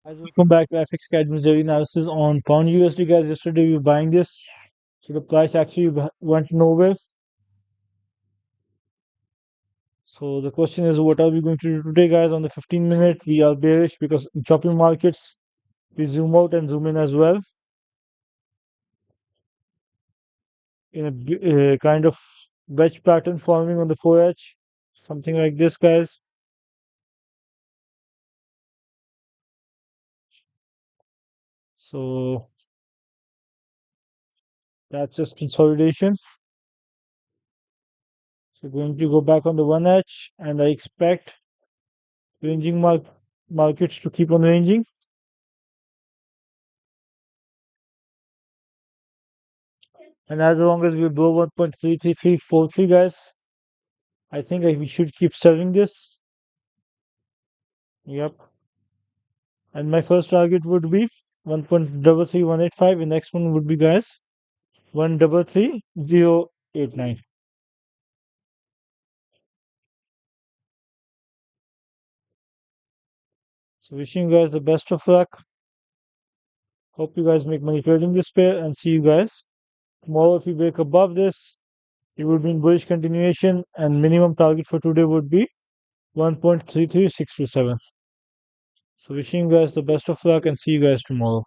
Guys, welcome back to IFX Academy's daily analysis on pound USD. Guys, yesterday we were buying this, so the price actually went nowhere. So the question is, what are we going to do today, guys? On the 15-minute, we are bearish because in chopping markets, we zoom out and zoom in as well in a kind of wedge pattern forming on the 4H, something like this, guys. So that's just consolidation. So going to go back on the 1H, and I expect ranging markets to keep on ranging. And as long as we blow 1.33343, guys, I think we should keep selling this. Yep. And my first target would be 1.33185. The next one would be, guys, 1333089. So wishing you guys the best of luck. Hope you guys make money trading this pair, and see you guys tomorrow. If you break above this, it would be in bullish continuation, and minimum target for today would be 1.33627. So wishing you guys the best of luck, and see you guys tomorrow.